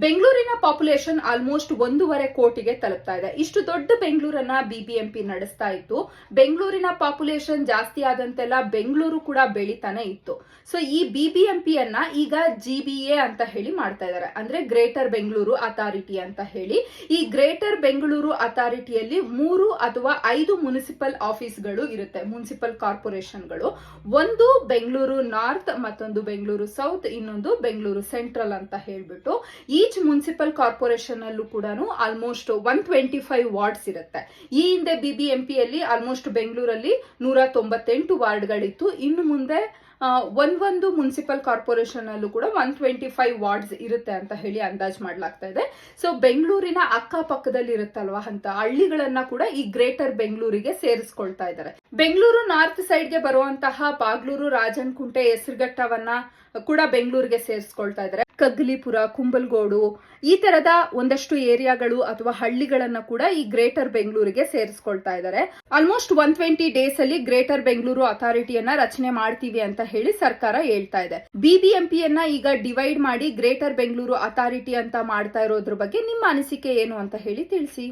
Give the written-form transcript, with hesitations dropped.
ಬೆಂಗಳೂರಿನ population almost 1.5 ಕೋಟಿಗೆ ತಲುಪ್ತಾ ಇದೆ. ಇಷ್ಟು ದೊಡ್ಡ ಬೆಂಗಳೂರನ್ನ ಬಿಬಿಎಂಪಿ ನಡೆಸ್ತಾ ಇತ್ತು. ಬೆಂಗಳೂರಿನ ಪಾಪ್ಯುಲೇಷನ್ ಜಾಸ್ತಿ ಆದಂತೆಲ್ಲ ಬೆಂಗಳೂರು ಕೂಡ ಬೆಳಿತಾನೆ ಇತ್ತು. ಸೊ ಈ ಬಿಬಿಎಂಪಿಯನ್ನ ಈಗ ಜಿಬಿಎ ಅಂತ ಹೇಳಿ ಮಾಡ್ತಾ ಇದ್ದಾರೆ, ಅಂದ್ರೆ ಗ್ರೇಟರ್ ಬೆಂಗಳೂರು ಅಥಾರಿಟಿ ಅಂತ ಹೇಳಿ. ಈ ಗ್ರೇಟರ್ ಬೆಂಗಳೂರು ಅಥಾರಿಟಿಯಲ್ಲಿ 3 ಅಥವಾ 5 ಮುನಿಸಿಪಲ್ ಆಫೀಸ್ಗಳು ಇರುತ್ತೆ, ಮುನಿಸಿಪಲ್ ಕಾರ್ಪೊರೇಷನ್ಗಳು. ಒಂದು ಬೆಂಗಳೂರು ನಾರ್ತ್, ಮತ್ತೊಂದು ಬೆಂಗಳೂರು ಸೌತ್, ಇನ್ನೊಂದು ಬೆಂಗಳೂರು ಸೆಂಟ್ರಲ್ ಅಂತ ಹೇಳ್ಬಿಟ್ಟು ಈಚ್ ಮುನ್ಸಿಪಲ್ ಕಾರ್ಪೊರೇಷನ್ ಅಲ್ಲೂ ಕೂಡ ಆಲ್ಮೋಸ್ಟ್ 125 ವಾರ್ಡ್ಸ್ ಇರುತ್ತೆ. ಈ ಹಿಂದೆ ಬಿಬಿಎಂಪಿಯಲ್ಲಿ ಆಲ್ಮೋಸ್ಟ್ ಬೆಂಗಳೂರಲ್ಲಿ 198 ವಾರ್ಡ್ಗಳಿತ್ತು. ಇನ್ನು ಮುಂದೆ ಒಂದೊಂದು ಮುನ್ಸಿಪಲ್ ಕಾರ್ಪೊರೇಷನ್ ಅಲ್ಲೂ ಕೂಡ 125 ವಾರ್ಡ್ಸ್ ಇರುತ್ತೆ ಅಂತ ಹೇಳಿ ಅಂದಾಜ್ ಮಾಡ್ಲಾಗ್ತಾ ಇದೆ. ಸೊ ಬೆಂಗಳೂರಿನ ಅಕ್ಕಪಕ್ಕದಲ್ಲಿ ಇರುತ್ತಲ್ವಾ ಅಂತ ಹಳ್ಳಿಗಳನ್ನ ಕೂಡ ಈ ಗ್ರೇಟರ್ ಬೆಂಗಳೂರಿಗೆ ಸೇರಿಸ್ಕೊಳ್ತಾ ಇದ್ದಾರೆ. ಬೆಂಗಳೂರು ನಾರ್ತ್ ಸೈಡ್ಗೆ ಬರುವಂತಹ ಬಾಗ್ಲೂರು, ರಾಜನಕುಂಟೆ, ಹೆಸರುಘಟ್ಟವನ್ನ ಕೂಡ ಬೆಂಗಳೂರಿಗೆ ಸೇರಿಸ್ಕೊಳ್ತಾ ಇದ್ದಾರೆ. ಕಗ್ಲಿಪುರ, ಕುಂಬಲ್ಗೋಡು, ಈ ತರದ ಒಂದಷ್ಟು ಏರಿಯಾಗಳು ಅಥವಾ ಹಳ್ಳಿಗಳನ್ನ ಕೂಡ ಈ ಗ್ರೇಟರ್ ಬೆಂಗಳೂರಿಗೆ ಸೇರಿಸ್ಕೊಳ್ತಾ ಇದ್ದಾರೆ. ಆಲ್ಮೋಸ್ಟ್ 120 ಡೇಸ್ ಅಲ್ಲಿ ಗ್ರೇಟರ್ ಬೆಂಗಳೂರು ಅಥಾರಿಟಿಯನ್ನ ರಚನೆ ಮಾಡ್ತೀವಿ ಅಂತ ಹೇಳಿ ಸರ್ಕಾರ ಹೇಳ್ತಾ ಇದೆ. ಬಿಬಿಎಂಪಿಯನ್ನ ಈಗ ಡಿವೈಡ್ ಮಾಡಿ ಗ್ರೇಟರ್ ಬೆಂಗಳೂರು ಅಥಾರಿಟಿ ಅಂತ ಮಾಡ್ತಾ ಇರೋದ್ರ ಬಗ್ಗೆ ನಿಮ್ಮ ಅನಿಸಿಕೆ ಏನು ಅಂತ ಹೇಳಿ ತಿಳಿಸಿ.